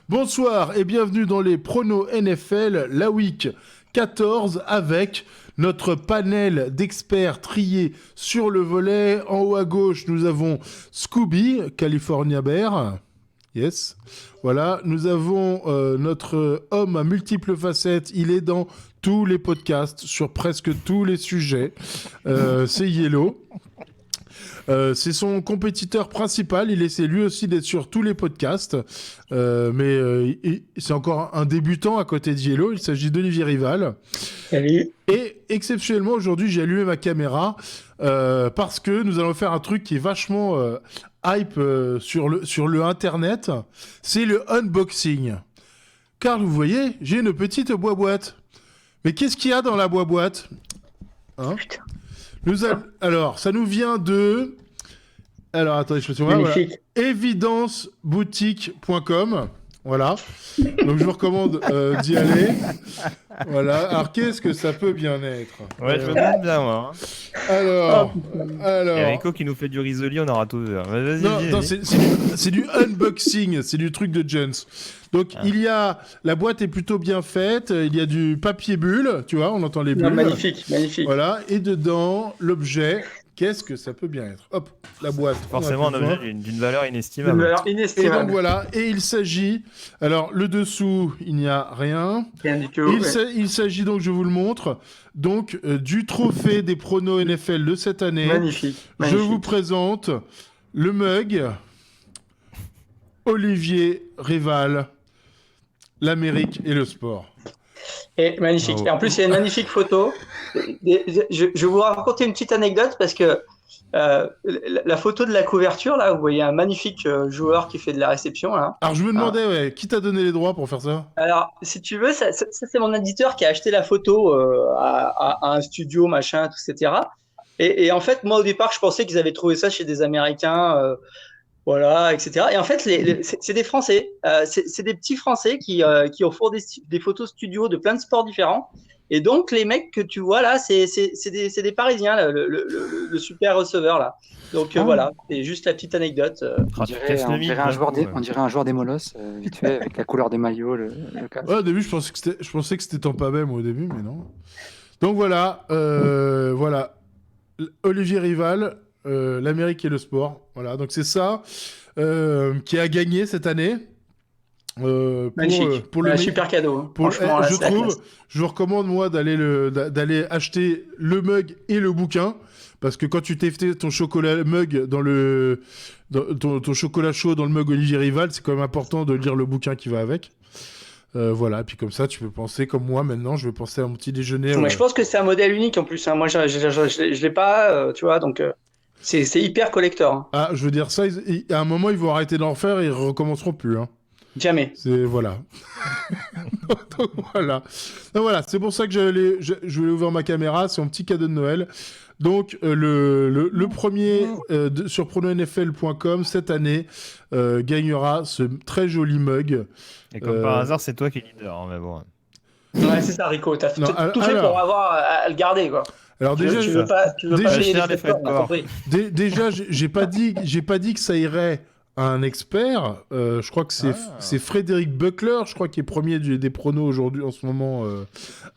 Bonsoir et bienvenue dans les pronos NFL, la week 14 avec notre panel d'experts triés sur le volet. En haut à gauche, nous avons Scooby, California Bear. Yes. Voilà, nous avons notre homme à multiples facettes. Il est dans tous les podcasts sur presque tous les sujets. C'est Yellow. C'est son compétiteur principal. Il essaie lui aussi d'être sur tous les podcasts. Mais c'est encore un débutant à côté de Yellow. Il s'agit d'Olivier Rival. Salut. Et exceptionnellement, aujourd'hui, j'ai allumé ma caméra parce que nous allons faire un truc qui est vachement hype sur le Internet. C'est le unboxing. Car vous voyez, j'ai une petite boîte. Mais qu'est-ce qu'il y a dans la boîte hein Alors, ça nous vient de... Alors, attendez, je me souviens. Voilà. Evidenceboutique.com. Voilà. Donc, je vous recommande d'y aller. Voilà. Alors, qu'est-ce que ça peut bien être Ouais, je me demande bien, moi. Alors... Et Rico qui nous fait du risoli, on aura tout vu. Vas-y, non, c'est du unboxing, c'est du truc de Jens. Donc, il y a... La boîte est plutôt bien faite, il y a du papier bulle, tu vois, on entend les bulles. Non, magnifique. Voilà, et dedans, l'objet... Qu'est-ce que ça peut bien être? Hop, la boîte. Forcément un objet d'une valeur inestimable. Une valeur inestimable. Et donc voilà, et il s'agit... Alors, le dessous, il n'y a rien. Rien du tout. Il s'agit donc, je vous le montre, donc du trophée des pronos NFL de cette année. Magnifique. Je vous présente le mug Olivier Rival, l'Amérique et le sport. Et magnifique. Et en plus, il y a une magnifique photo. Je vais vous raconter une petite anecdote parce que la photo de la couverture, là, vous voyez un magnifique joueur qui fait de la réception. Là. Alors, je me demandais, qui t'a donné les droits pour faire ça? Alors, si tu veux, ça c'est mon éditeur qui a acheté la photo à un studio, machin, etc. Et en fait, moi, au départ, je pensais qu'ils avaient trouvé ça chez des Américains. Voilà, etc. Et en fait, c'est des Français. C'est des petits Français qui offrent des photos studio de plein de sports différents. Et donc, les mecs que tu vois là, c'est des Parisiens, là, le super receveur là. Donc voilà, c'est juste la petite anecdote. On dirait un joueur des Molosses, vite fait, avec la couleur des maillots, le casque. Ouais, au début, je pensais que c'était Tampa Bay, moi, au début, mais non. Donc voilà, voilà. Olivier Rival, l'Amérique et le sport. Voilà, donc c'est ça qui a gagné cette année. Magnifique. Pour le super cadeau. Hein. Franchement, je trouve, je vous recommande moi d'aller acheter le mug et le bouquin parce que quand tu t'es fait ton chocolat mug ton chocolat chaud dans le mug Olivier Rival, c'est quand même important de lire le bouquin qui va avec. Voilà, et puis comme ça, tu peux penser comme moi maintenant, je vais penser à mon petit déjeuner. Mais je pense que c'est un modèle unique en plus. Hein. Moi, je l'ai pas, tu vois, donc c'est hyper collector. Hein. Ah, je veux dire ça, à un moment, ils vont arrêter d'en faire et ils recommenceront plus. Hein. Jamais. C'est voilà. Donc, voilà. Donc, voilà, c'est pour ça que je voulais ouvrir ma caméra, c'est un petit cadeau de Noël. Donc le premier sur prononfl.com cette année gagnera ce très joli mug. Et comme par hasard, c'est toi qui es leader, hein, mais bon. Ouais, c'est ça, Rico. T'as tout fait pour avoir à le garder, quoi. Alors déjà, tu veux pas payer les frais de port, déjà, j'ai pas dit que ça irait à un expert. Je crois que c'est Frédéric Buckler, je crois, qui est premier des pronos aujourd'hui, en ce moment,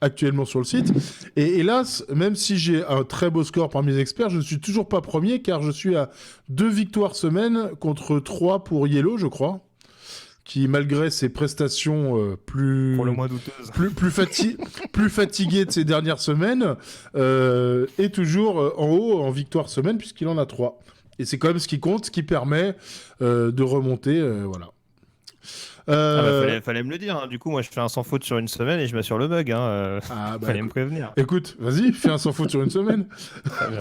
actuellement sur le site. Et hélas, même si j'ai un très beau score parmi les experts, je ne suis toujours pas premier, car je suis à 2 victoires semaine contre 3 pour Yellow, je crois. Qui, malgré ses prestations plus... Pour le moins douteuses. plus fatigué de ces dernières semaines, est toujours en haut en victoire semaine, puisqu'il en a 3. Et c'est quand même ce qui compte, ce qui permet de remonter, voilà. Fallait me le dire. Hein. Du coup, moi, je fais un sans faute sur une semaine et je m'assure le bug. Hein. Fallait me prévenir. Écoute, vas-y, fais un sans faute sur une semaine.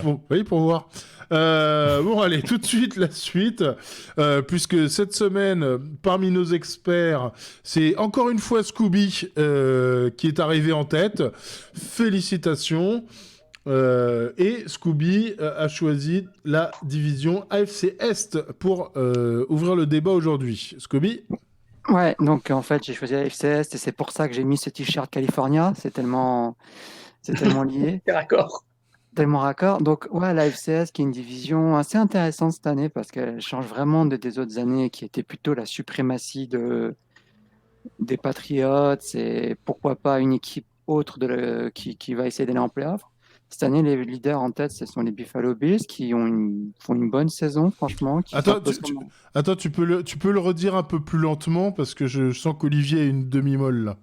Bon, oui, pour voir. Bon, allez, tout de suite, la suite. Puisque cette semaine, parmi nos experts, c'est encore une fois Scooby qui est arrivé en tête. Félicitations. Et Scooby a choisi la division AFC Est pour ouvrir le débat aujourd'hui. Scooby ? Ouais, donc en fait, j'ai choisi la AFC Est et c'est pour ça que j'ai mis ce t-shirt California. C'est tellement lié. Tellement raccord. Donc, ouais, la AFC Est qui est une division assez intéressante cette année parce qu'elle change vraiment des autres années qui étaient plutôt la suprématie de des Patriots et pourquoi pas une équipe autre qui va essayer d'aller en playoff. Cette année, les leaders en tête, ce sont les Buffalo Bills qui font une bonne saison, franchement, qui Attends, s'imposent comme... attends, tu peux le redire un peu plus lentement parce que je sens qu'Olivier a une demi-molle là.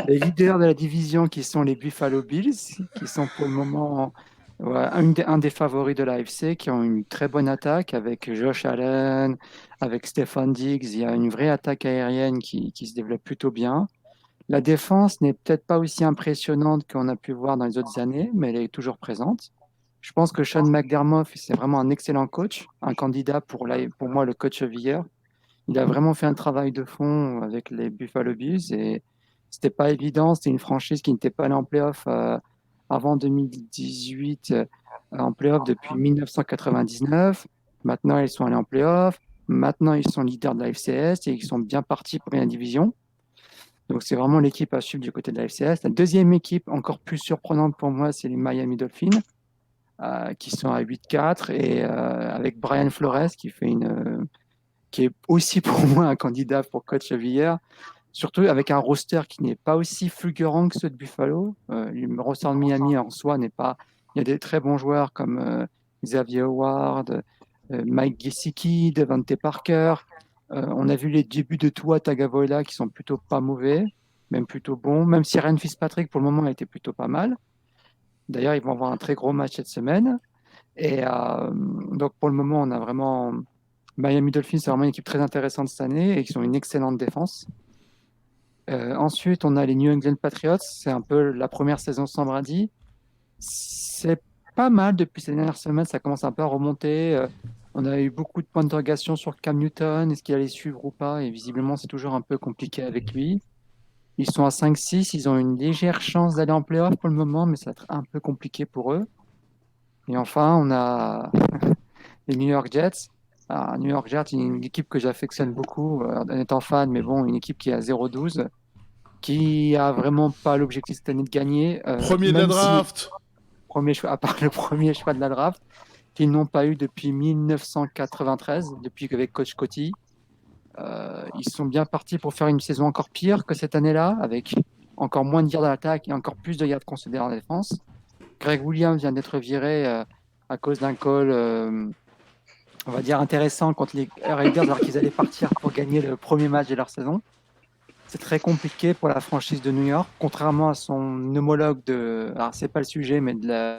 Les leaders de la division qui sont les Buffalo Bills, qui sont pour le moment un des favoris de la l'AFC, qui ont une très bonne attaque avec Josh Allen, avec Stephon Diggs. Il y a une vraie attaque aérienne qui se développe plutôt bien. La défense n'est peut-être pas aussi impressionnante qu'on a pu voir dans les autres années, mais elle est toujours présente. Je pense que Sean McDermott, c'est vraiment un excellent coach, un candidat pour moi le coach of the year. Il a vraiment fait un travail de fond avec les Buffalo Bills et c'était pas évident. C'était une franchise qui n'était pas allée en playoff avant 2018, en playoff depuis 1999. Maintenant, ils sont allés en playoff. Maintenant, ils sont leaders de la FCS et ils sont bien partis pour la division. Donc, c'est vraiment l'équipe à suivre du côté de la FCS. La deuxième équipe, encore plus surprenante pour moi, c'est les Miami Dolphins, qui sont à 8-4 et avec Brian Flores qui est aussi pour moi un candidat pour coach of the year, surtout avec un roster qui n'est pas aussi fulgurant que ceux de Buffalo. Le roster de Miami en soi n'est pas... Il y a des très bons joueurs comme Xavier Howard, Mike Gesicki, Devante Parker. On a vu les débuts de Tua Tagovailoa qui sont plutôt pas mauvais, même plutôt bons, même si Ryan Fitzpatrick pour le moment a été plutôt pas mal. D'ailleurs, ils vont avoir un très gros match cette semaine. Et donc pour le moment, on a vraiment... Miami Dolphins, c'est vraiment une équipe très intéressante cette année et qui ont une excellente défense. Ensuite, on a les New England Patriots. C'est un peu la première saison sans Brady. C'est pas mal depuis ces dernières semaines. Ça commence un peu à remonter. On a eu beaucoup de points d'interrogation sur Cam Newton. Est-ce qu'il allait suivre ou pas? Et visiblement, c'est toujours un peu compliqué avec lui. Ils sont à 5-6. Ils ont une légère chance d'aller en playoff pour le moment, mais ça va être un peu compliqué pour eux. Et enfin, on a les New York Jets. New York Jets, une équipe que j'affectionne beaucoup en étant fan, mais bon, une équipe qui est à 0-12, qui a vraiment pas l'objectif cette année de gagner. Premier de la draft. Premier choix, à part le premier choix de la draft, qu'ils n'ont pas eu depuis 1993, depuis qu'avec Coach Coty. Ils sont bien partis pour faire une saison encore pire que cette année-là, avec encore moins de yards à l'attaque et encore plus de yards concédés en défense. Greg Williams vient d'être viré à cause d'un call, on va dire, intéressant contre les Raiders alors qu'ils allaient partir pour gagner le premier match de leur saison. C'est très compliqué pour la franchise de New York, contrairement à son homologue alors c'est pas le sujet, mais de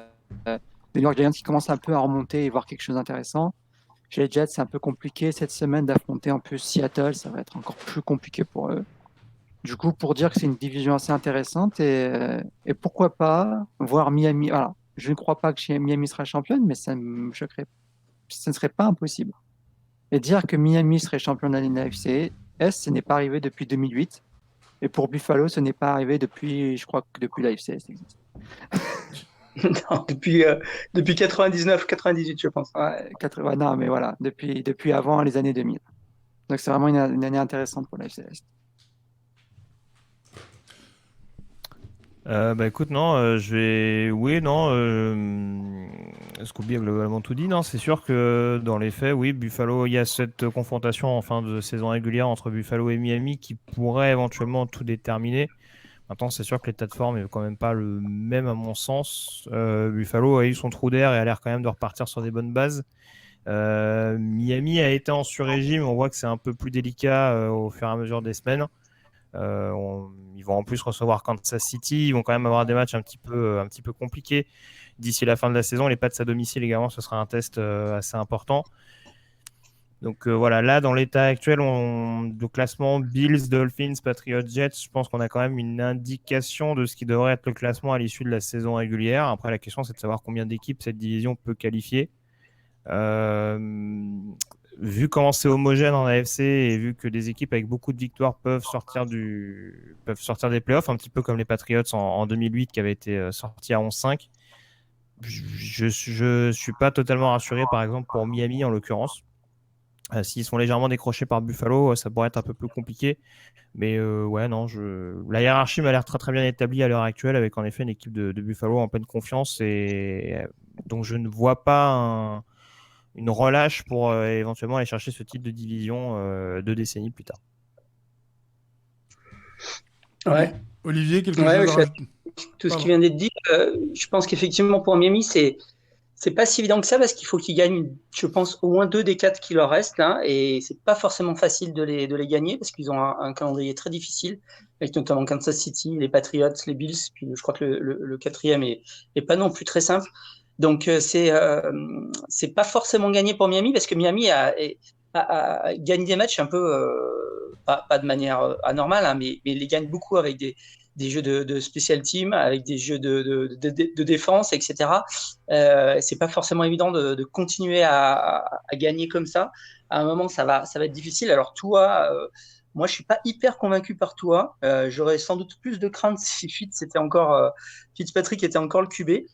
New York Giants qui commence un peu à remonter et voir quelque chose d'intéressant. Chez les Jets, c'est un peu compliqué cette semaine d'affronter un peu Seattle, ça va être encore plus compliqué pour eux. Du coup, pour dire que c'est une division assez intéressante et pourquoi pas voir Miami. Voilà, je ne crois pas que Miami sera championne, mais ça me choquerait. Ce ne serait pas impossible. Et dire que Miami serait champion de la NFC Est, ce n'est pas arrivé depuis 2008. Et pour Buffalo, ce n'est pas arrivé depuis, je crois que depuis la FCS existe. Non, depuis 99, 98, je pense. Ouais, non, mais voilà, depuis avant les années 2000. Donc c'est vraiment une année intéressante pour la FCS. Bah écoute, non, oui, non, Scooby a globalement tout dit. Non, c'est sûr que dans les faits, oui, Buffalo, il y a cette confrontation en fin de saison régulière entre Buffalo et Miami qui pourrait éventuellement tout déterminer. Maintenant, c'est sûr que l'état de forme est quand même pas le même à mon sens. Buffalo a eu son trou d'air et a l'air quand même de repartir sur des bonnes bases. Miami a été en sur-régime, on voit que c'est un peu plus délicat au fur et à mesure des semaines. Ils vont en plus recevoir Kansas City, ils vont quand même avoir des matchs un petit peu compliqués d'ici la fin de la saison. Les Pats à domicile également, ce sera un test assez important. Donc voilà, là dans l'état actuel de classement Bills, Dolphins, Patriots, Jets, je pense qu'on a quand même une indication de ce qui devrait être le classement à l'issue de la saison régulière. Après la question c'est de savoir combien d'équipes cette division peut qualifier. Vu comment c'est homogène en AFC et vu que des équipes avec beaucoup de victoires peuvent sortir des playoffs, un petit peu comme les Patriots en 2008 qui avaient été sortis à 11-5, je suis pas totalement rassuré par exemple pour Miami en l'occurrence. S'ils sont légèrement décrochés par Buffalo, ça pourrait être un peu plus compliqué. Mais ouais, non, la hiérarchie m'a l'air très très bien établie à l'heure actuelle avec en effet une équipe de Buffalo en pleine confiance et donc je ne vois pas une relâche pour éventuellement aller chercher ce type de division 2 décennies plus tard. Ouais. Olivier, quelque Ouais, chose je à suis rajouter? tout ce qui Pardon. vient d'être dit. Je pense qu'effectivement, pour Miami, c'est pas si évident que ça parce qu'il faut qu'ils gagnent, je pense, au moins 2 des 4 qui leur restent là, et c'est pas forcément facile de les gagner parce qu'ils ont un calendrier très difficile, avec notamment Kansas City, les Patriots, les Bills, puis je crois que le quatrième est pas non plus très simple. Donc c'est pas forcément gagné pour Miami parce que Miami a gagné des matchs un peu pas de manière anormale, hein, mais les gagne beaucoup avec des jeux de special team, avec des jeux de défense, etc. C'est pas forcément évident de continuer à gagner comme ça. À un moment, ça va être difficile. Alors toi, moi, je suis pas hyper convaincu par toi. J'aurais sans doute plus de crainte si Fitzpatrick était encore le QB.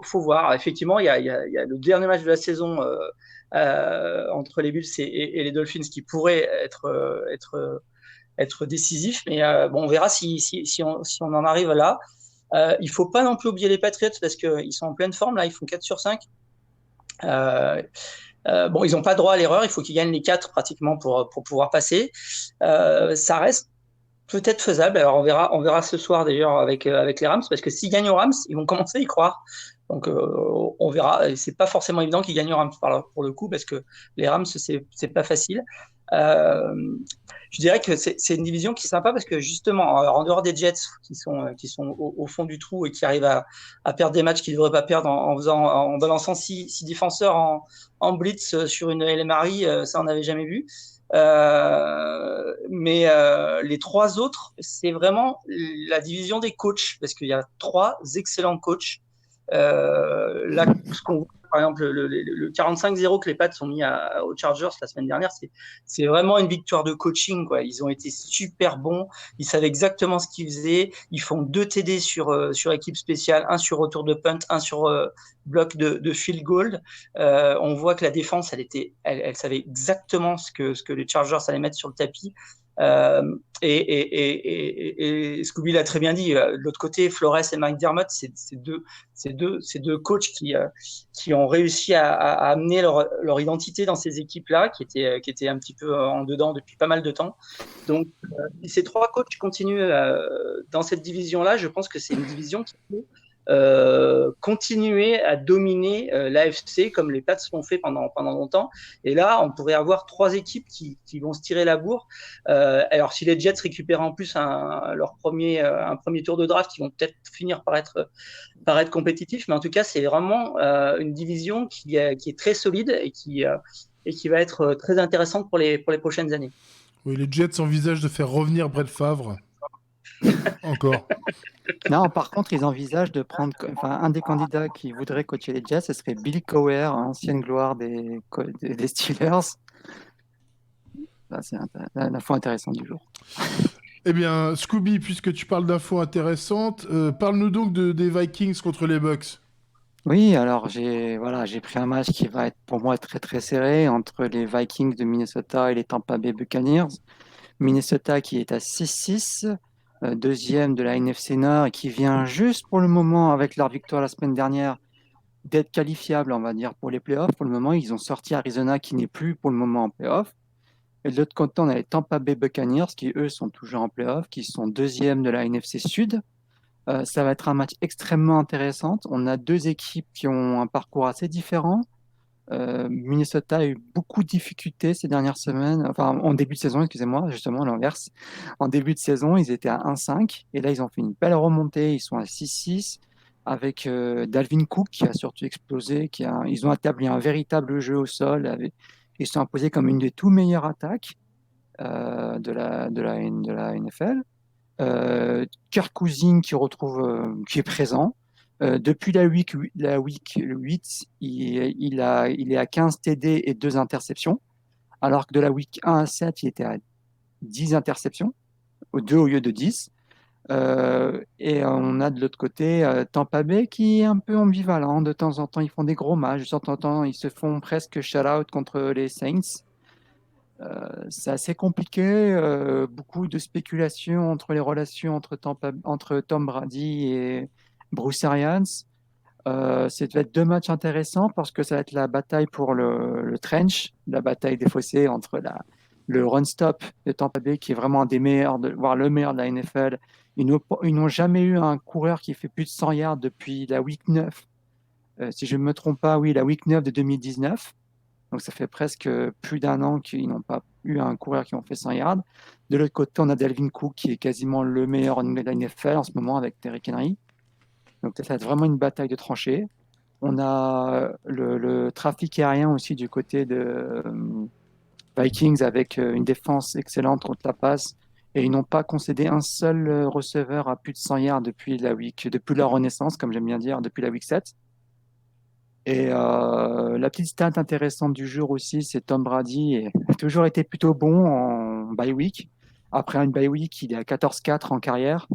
Faut voir. Effectivement, il y a le dernier match de la saison entre les Bills et les Dolphins qui pourrait être décisif. Mais bon, on verra si on en arrive là. Il faut pas non plus oublier les Patriots parce qu'ils sont en pleine forme. Là, ils font 4 sur 5. Bon, ils n'ont pas droit à l'erreur. Il faut qu'ils gagnent les 4 pratiquement pour pouvoir passer. Ça reste peut-être faisable. Alors on verra ce soir d'ailleurs avec les Rams, parce que s'ils gagnent aux Rams, ils vont commencer à y croire. Donc on verra. Et c'est pas forcément évident qu'ils gagnent aux Rams pour le coup, parce que les Rams c'est pas facile. Euh, je dirais que c'est une division qui est sympa parce que justement, en dehors des Jets qui sont au fond du trou et qui arrivent à perdre des matchs qu'ils ne devraient pas perdre en balançant 6 défenseurs en blitz sur une LMRI, ça on n'avait jamais vu. Mais les 3 autres, c'est vraiment la division des coachs, parce qu'il y a 3 excellents coachs. Là, ce qu'on voit, par exemple, le 45-0 que les Pats ont mis aux Chargers la semaine dernière, c'est vraiment une victoire de coaching, quoi. Ils ont été super bons, ils savaient exactement ce qu'ils faisaient. Ils font 2 TD sur équipe spéciale, un sur retour de punt, un sur bloc de field goal. On voit que la défense, elle savait exactement ce que les Chargers allaient mettre sur le tapis. Et Scooby l'a très bien dit. De l'autre côté, Flores et McDermott, c'est deux coachs qui ont réussi à amener leur identité dans ces équipes-là, qui étaient un petit peu en dedans depuis pas mal de temps. Donc, si ces 3 coachs continuent dans cette division-là, je pense que c'est une division qui peut continuer à dominer l'AFC comme les Pats l'ont fait pendant longtemps. Et là, on pourrait avoir 3 équipes qui vont se tirer la bourre. Alors, si les Jets récupèrent en plus un premier tour de draft, ils vont peut-être finir par être compétitifs. Mais en tout cas, c'est vraiment une division qui est très solide et qui va être très intéressante pour les prochaines années. Oui, les Jets envisagent de faire revenir Brett Favre. Encore. Non, par contre, ils envisagent de prendre, un des candidats qui voudrait coacher les Jets, ce serait Bill Cowher, ancienne gloire des Steelers. Là, c'est l'info intéressante du jour. Eh bien, Scooby, puisque tu parles d'infos intéressantes, parle-nous donc des Vikings contre les Bucks. Oui, alors j'ai pris un match qui va être pour moi très très serré entre les Vikings de Minnesota et les Tampa Bay Buccaneers. Minnesota qui est à 6-6, deuxième de la NFC Nord et qui vient juste pour le moment, avec leur victoire la semaine dernière, d'être qualifiable, on va dire, pour les playoffs. Pour le moment, ils ont sorti Arizona qui n'est plus pour le moment en playoffs. Et de l'autre côté, on a les Tampa Bay Buccaneers qui, eux, sont toujours en playoffs, qui sont deuxième de la NFC Sud. Ça va être un match extrêmement intéressant. On a 2 équipes qui ont un parcours assez différent. Minnesota a eu beaucoup de difficultés ces dernières semaines, enfin en début de saison, excusez-moi, justement à l'inverse. En début de saison, ils étaient à 1-5 et là ils ont fait une belle remontée, ils sont à 6-6 avec Dalvin Cook qui a surtout explosé, ils ont établi un véritable jeu au sol, ils sont imposés comme une des tout meilleures attaques de la NFL. Kirk Cousins qui est présent. Depuis la week 8, il est à 15 TD et 2 interceptions, alors que de la week 1 à 7, il était à 10 interceptions, 2 au lieu de 10. Et on a de l'autre côté Tampa Bay qui est un peu ambivalent. De temps en temps, ils font des gros matchs. De temps en temps, ils se font presque shout-out contre les Saints. C'est assez compliqué, beaucoup de spéculations entre les relations entre Tom Brady et Bruce Arians. Ça va être 2 matchs intéressants parce que ça va être la bataille pour le trench, la bataille des fossés entre le run-stop de Tampa Bay, qui est vraiment un des meilleurs, voire le meilleur de la NFL. Ils n'ont jamais eu un coureur qui fait plus de 100 yards depuis la week 9. Si je ne me trompe pas, oui, la week 9 de 2019. Donc, ça fait presque plus d'un an qu'ils n'ont pas eu un coureur qui ont fait 100 yards. De l'autre côté, on a Dalvin Cook, qui est quasiment le meilleur de la NFL en ce moment avec Derrick Henry. Donc, ça va être vraiment une bataille de tranchées. On a le trafic aérien aussi du côté de Vikings avec une défense excellente contre la passe. Et ils n'ont pas concédé un seul receveur à plus de 100 yards depuis leur renaissance, comme j'aime bien dire, depuis la week 7. Et la petite stat intéressante du jour aussi, c'est Tom Brady a toujours été plutôt bon en bye week. Après une bye week, il est à 14-4 en carrière.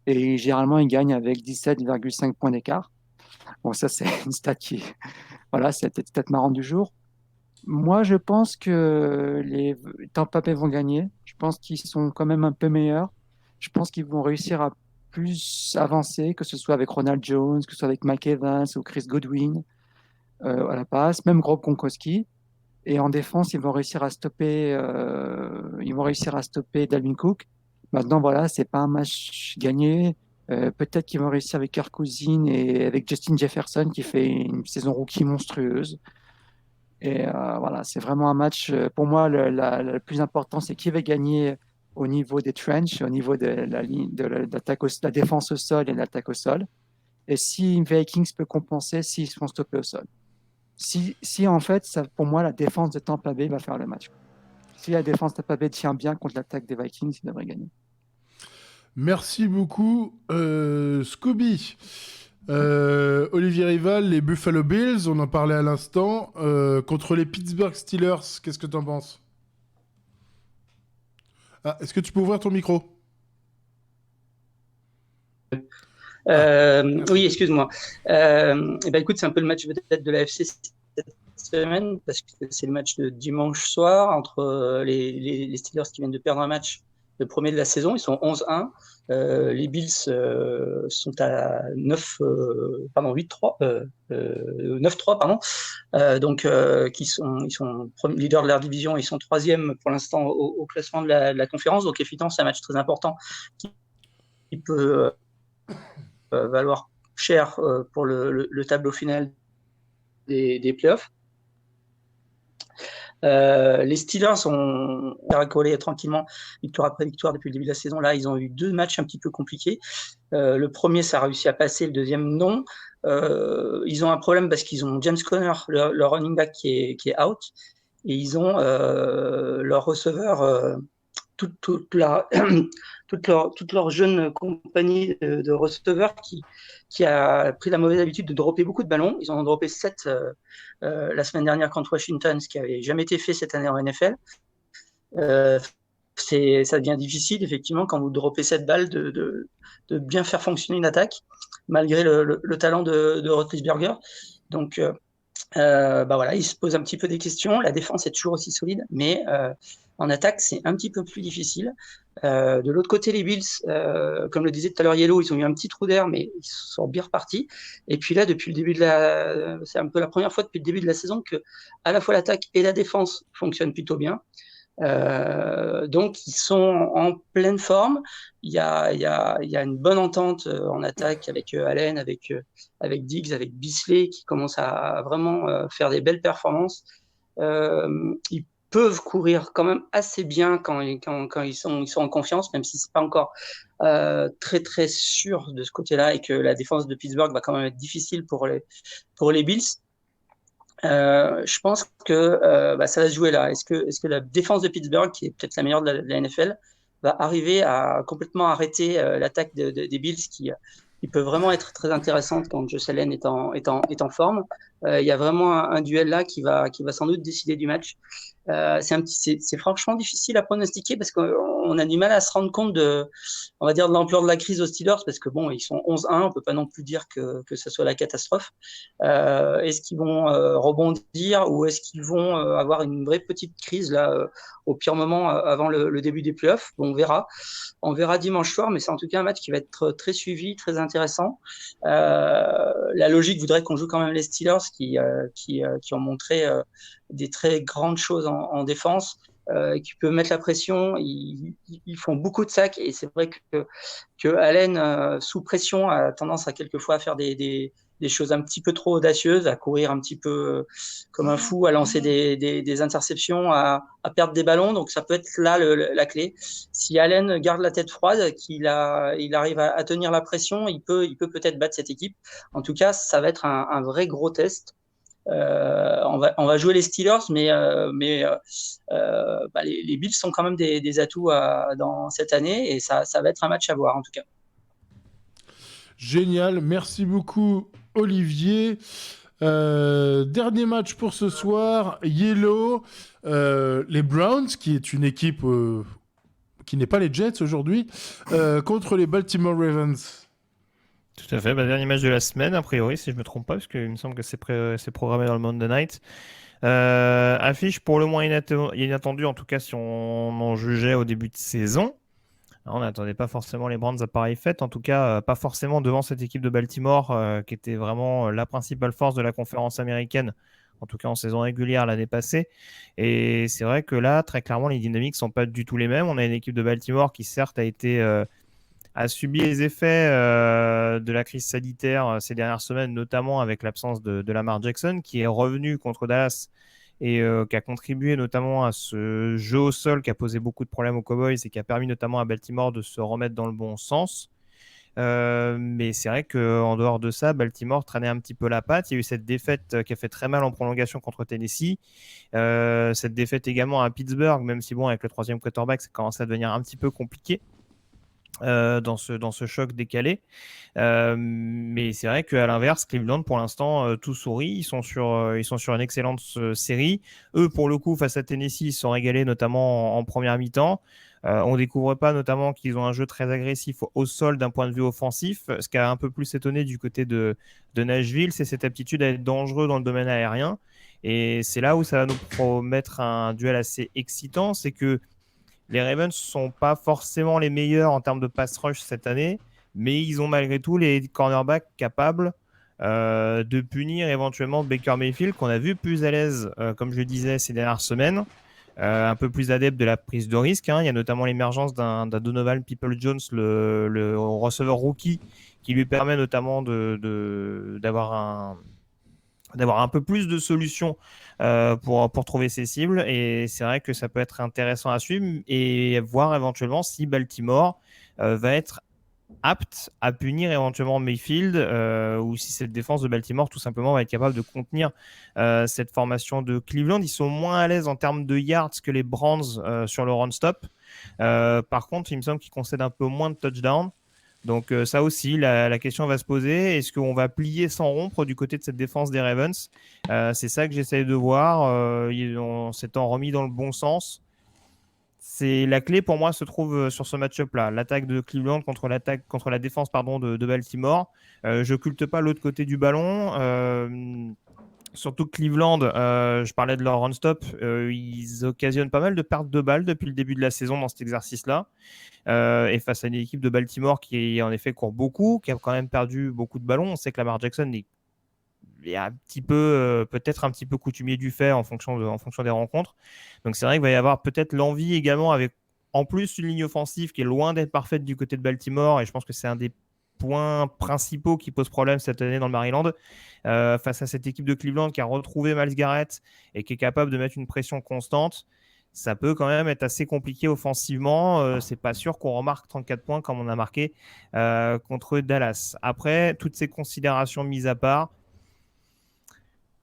Et généralement, il gagne avec 17,5 points d'écart. Bon, ça, c'est une stat voilà, c'est peut-être stat marrante du jour. Moi, je pense que les Tampa Bay vont gagner. Je pense qu'ils sont quand même un peu meilleurs. Je pense qu'ils vont réussir à plus avancer, que ce soit avec Ronald Jones, que ce soit avec Mike Evans ou Chris Godwin à la passe, même Rob Gronkowski. Et en défense, ils vont réussir à stopper Dalvin Cook. Maintenant, voilà, c'est pas un match gagné. Peut-être qu'ils vont réussir avec Kirk Cousins et avec Justin Jefferson qui fait une saison rookie monstrueuse. Et voilà, c'est vraiment un match. Pour moi, le plus important, c'est qui va gagner au niveau des trenches, au niveau de la ligne de la défense au sol et de l'attaque au sol. Et si Vikings peut compenser s'ils se font stopper au sol. Si en fait, pour moi, la défense de Tampa Bay va faire le match. Si la défense de Tampa Bay tient bien contre l'attaque des Vikings, ils devraient gagner. Merci beaucoup, Scooby. Olivier Rival, les Buffalo Bills, on en parlait à l'instant, contre les Pittsburgh Steelers, qu'est-ce que t'en penses? Ah, est-ce que tu peux ouvrir ton micro? Oui, excuse-moi. Écoute, c'est un peu le match peut-être de la FC cette semaine, parce que c'est le match de dimanche soir entre les Steelers qui viennent de perdre un match, le premier de la saison, ils sont 11-1. Les Bills sont à 8-3, 9-3, pardon. Donc, ils sont leaders de leur division, ils sont troisième pour l'instant au classement de la conférence. Donc, évidemment, c'est un match très important qui peut valoir cher pour le tableau final des playoffs. Les Steelers ont caracolé tranquillement victoire après victoire depuis le début de la saison. Là, ils ont eu 2 matchs un petit peu compliqués. Le premier, ça a réussi à passer, le deuxième, non. Ils ont un problème parce qu'ils ont James Conner, leur running back, qui est out. Et ils ont leur receveur, toute leur jeune compagnie de receveurs qui a pris la mauvaise habitude de dropper beaucoup de ballons. Ils en ont droppé 7 la semaine dernière contre Washington, ce qui n'avait jamais été fait cette année en NFL. Ça devient difficile, effectivement, quand vous droppez 7 balles, de bien faire fonctionner une attaque, malgré le talent de Roethlisberger. Donc, voilà, il se pose un petit peu des questions. La défense est toujours aussi solide, mais en attaque, c'est un petit peu plus difficile. De l'autre côté, les Bills, comme le disait tout à l'heure Yellow, ils ont eu un petit trou d'air, mais ils sont bien repartis. Et puis là, depuis le début c'est un peu la première fois depuis le début de la saison que à la fois l'attaque et la défense fonctionnent plutôt bien. Donc ils sont en pleine forme. Il y a une bonne entente en attaque avec Allen, avec Diggs, avec Bisley qui commence à vraiment faire des belles performances. Ils peuvent courir quand même assez bien quand ils sont en confiance, même si c'est pas encore très très sûr de ce côté-là et que la défense de Pittsburgh va quand même être difficile pour les Bills. Je pense que ça va se jouer là. Est-ce que la défense de Pittsburgh, qui est peut-être la meilleure de la NFL, va arriver à complètement arrêter l'attaque des Bills qui peut vraiment être très intéressante quand Josh Allen est en forme. Il y a vraiment un duel là qui va sans doute décider du match. C'est franchement difficile à pronostiquer parce qu'on a du mal à se rendre compte de l'ampleur de la crise aux Steelers parce que bon, ils sont 11-1, on peut pas non plus dire que ça soit la catastrophe. Est-ce qu'ils vont rebondir ou est-ce qu'ils vont avoir une vraie petite crise là au pire moment avant le début des playoffs? Bon, on verra dimanche soir, mais c'est en tout cas un match qui va être très suivi, très intéressant. La logique voudrait qu'on joue quand même les Steelers qui ont montré des très grandes choses en défense. qui peut mettre la pression. Ils font beaucoup de sacs et c'est vrai que Allen, sous pression, a tendance à quelquefois faire des choses un petit peu trop audacieuses, à courir un petit peu comme un fou, à lancer des interceptions, à perdre des ballons. Donc ça peut être là la clé. Si Allen garde la tête froide, il arrive à tenir la pression, il peut peut-être battre cette équipe. En tout cas, ça va être un vrai gros test. On va jouer les Steelers, mais les Bills sont quand même des atouts dans cette année et ça va être un match à voir en tout cas. Génial, merci beaucoup Olivier. Dernier match pour ce soir, Yellow, les Browns, qui est une équipe qui n'est pas les Jets aujourd'hui, contre les Baltimore Ravens. Tout à fait, dernier match de la semaine, a priori, si je ne me trompe pas, parce qu'il me semble que c'est programmé dans le Monday Night. Affiche pour le moins inattendue, en tout cas si on en jugeait au début de saison. Alors, on n'attendait pas forcément les Browns à pareille fête, en tout cas pas forcément devant cette équipe de Baltimore qui était vraiment la principale force de la conférence américaine, en tout cas en saison régulière l'année passée. Et c'est vrai que là, très clairement, les dynamiques ne sont pas du tout les mêmes. On a une équipe de Baltimore qui certes a subi les effets de la crise sanitaire ces dernières semaines, notamment avec l'absence de Lamar Jackson, qui est revenu contre Dallas et qui a contribué notamment à ce jeu au sol qui a posé beaucoup de problèmes aux Cowboys et qui a permis notamment à Baltimore de se remettre dans le bon sens. Mais c'est vrai qu'en dehors de ça, Baltimore traînait un petit peu la patte. Il y a eu cette défaite qui a fait très mal en prolongation contre Tennessee. Cette défaite également à Pittsburgh, même si bon, avec le troisième quarterback, ça commence à devenir un petit peu compliqué. Dans ce choc décalé. Mais c'est vrai qu'à l'inverse, Cleveland, pour l'instant, tout sourit. Ils sont sur une excellente série. Eux, pour le coup, face à Tennessee, ils se sont régalés, notamment en première mi-temps. On ne découvre pas notamment qu'ils ont un jeu très agressif au sol d'un point de vue offensif. Ce qui a un peu plus étonné du côté de Nashville, c'est cette aptitude à être dangereux dans le domaine aérien. Et c'est là où ça va nous promettre un duel assez excitant. C'est que les Ravens ne sont pas forcément les meilleurs en termes de pass rush cette année, mais ils ont malgré tout les cornerbacks capables de punir éventuellement Baker Mayfield, qu'on a vu plus à l'aise, comme je le disais, ces dernières semaines, un peu plus adepte de la prise de risque. Il y a notamment l'émergence d'un Donovan Peoples-Jones, le receveur rookie, qui lui permet notamment d'avoir un peu plus de solutions pour trouver ses cibles. Et c'est vrai que ça peut être intéressant à suivre et voir éventuellement si Baltimore va être apte à punir éventuellement Mayfield ou si cette défense de Baltimore tout simplement va être capable de contenir cette formation de Cleveland. Ils sont moins à l'aise en termes de yards que les Browns sur le run-stop. Par contre, il me semble qu'ils concèdent un peu moins de touchdowns. Donc ça aussi, la question va se poser. Est-ce qu'on va plier sans rompre du côté de cette défense des Ravens ? C'est ça que j'essaye de voir. On s'étant remis dans le bon sens. C'est la clé pour moi se trouve sur ce match-up-là. L'attaque de Cleveland contre la défense de Baltimore. Je occulte pas l'autre côté du ballon. Surtout que Cleveland, je parlais de leur run-stop, ils occasionnent pas mal de pertes de balles depuis le début de la saison dans cet exercice-là. Et face à une équipe de Baltimore qui en effet court beaucoup, qui a quand même perdu beaucoup de ballons. On sait que Lamar Jackson est un petit peu, peut-être un petit peu coutumier du fait en fonction des rencontres. Donc c'est vrai qu'il va y avoir peut-être l'envie également avec en plus une ligne offensive qui est loin d'être parfaite du côté de Baltimore, et je pense que c'est un des points principaux qui pose problème cette année dans le Maryland, face à cette équipe de Cleveland qui a retrouvé Myles Garrett et qui est capable de mettre une pression constante. Ça peut quand même être assez compliqué offensivement. C'est pas sûr qu'on remarque 34 points comme on a marqué contre Dallas. Après, toutes ces considérations mises à part,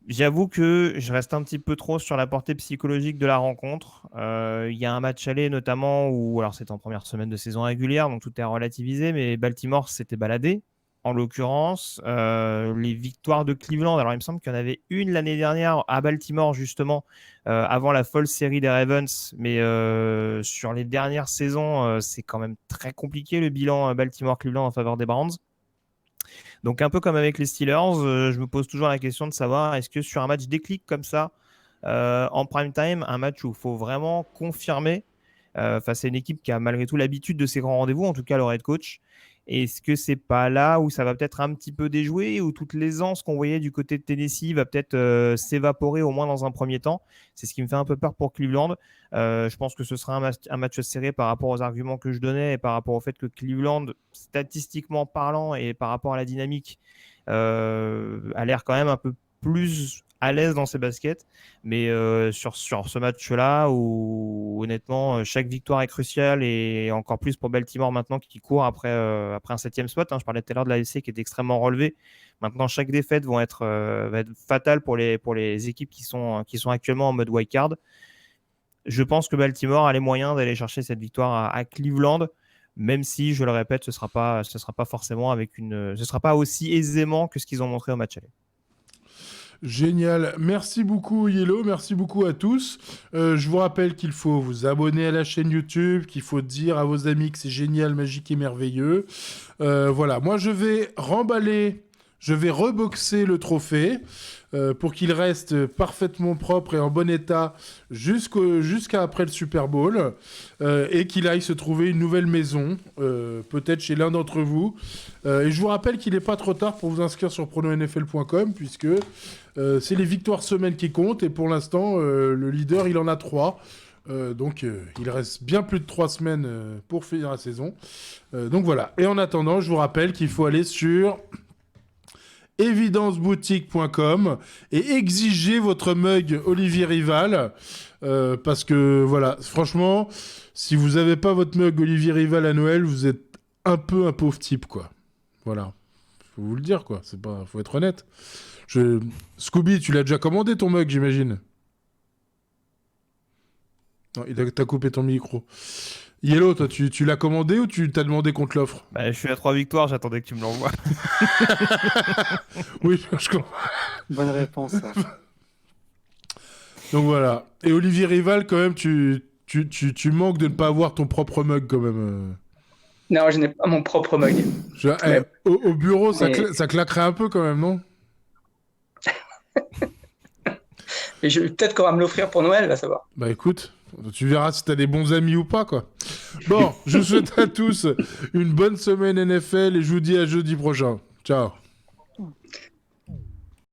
j'avoue que je reste un petit peu trop sur la portée psychologique de la rencontre. Il y a un match aller notamment où, alors c'était en première semaine de saison régulière, donc tout est relativisé, mais Baltimore s'était baladé. En l'occurrence, les victoires de Cleveland, alors il me semble qu'il y en avait une l'année dernière à Baltimore justement, avant la folle série des Ravens, mais sur les dernières saisons, c'est quand même très compliqué le bilan Baltimore-Cleveland en faveur des Browns. Donc un peu comme avec les Steelers, je me pose toujours la question de savoir est-ce que sur un match déclic comme ça, en prime time, un match où il faut vraiment confirmer face à une équipe qui a malgré tout l'habitude de ces grands rendez-vous, en tout cas le head coach, Est-ce que c'est pas là où ça va peut-être un petit peu déjouer, où toute l'aisance qu'on voyait du côté de Tennessee va peut-être s'évaporer au moins dans un premier temps? C'est ce qui me fait un peu peur pour Cleveland. Je pense que ce sera un match serré par rapport aux arguments que je donnais et par rapport au fait que Cleveland, statistiquement parlant et par rapport à la dynamique, a l'air quand même un peu plus à l'aise dans ses baskets. Mais sur ce match-là, où honnêtement, chaque victoire est cruciale, et encore plus pour Baltimore maintenant qui court après un 7e spot. Je parlais tout à l'heure de l'AFC qui est extrêmement relevé. Maintenant, chaque défaite va être fatale pour les équipes qui sont actuellement en mode wildcard. Je pense que Baltimore a les moyens d'aller chercher cette victoire à Cleveland, même si, je le répète, ce sera pas forcément ce sera pas aussi aisément que ce qu'ils ont montré au match aller. Génial. Merci beaucoup Yellow, merci beaucoup à tous. Je vous rappelle qu'il faut vous abonner à la chaîne YouTube, qu'il faut dire à vos amis que c'est génial, magique et merveilleux. Voilà, moi je vais reboxer le trophée pour qu'il reste parfaitement propre et en bon état jusqu'à après le Super Bowl et qu'il aille se trouver une nouvelle maison, peut-être chez l'un d'entre vous. Et je vous rappelle qu'il n'est pas trop tard pour vous inscrire sur prononfl.com puisque c'est les victoires semaines qui comptent et pour l'instant, le leader, il en a 3. Donc il reste bien plus de 3 semaines pour finir la saison. Donc voilà. Et en attendant, je vous rappelle qu'il faut aller sur evidenceboutique.com et exiger votre mug Olivier Rival parce que voilà, franchement, si vous n'avez pas votre mug Olivier Rival à Noël, vous êtes un peu un pauvre type, quoi. Voilà. Faut vous le dire, quoi. Faut être honnête. Scooby, tu l'as déjà commandé ton mug, j'imagine? Non, t'as coupé ton micro. Yellow, toi, tu l'as commandé ou tu t'as demandé qu'on te l'offre? Je suis à 3 victoires, j'attendais que tu me l'envoies. Oui, je comprends. Bonne réponse. Donc voilà. Et Olivier Rival, quand même, tu manques de ne pas avoir ton propre mug, quand même. Non, je n'ai pas mon propre mug. Au bureau, ça claquerait un peu, quand même, non? Et peut-être qu'on va me l'offrir pour Noël, va savoir. Bah écoute, tu verras si t'as des bons amis ou pas, quoi. Bon, je vous souhaite à tous une bonne semaine NFL et je vous dis à jeudi prochain. Ciao.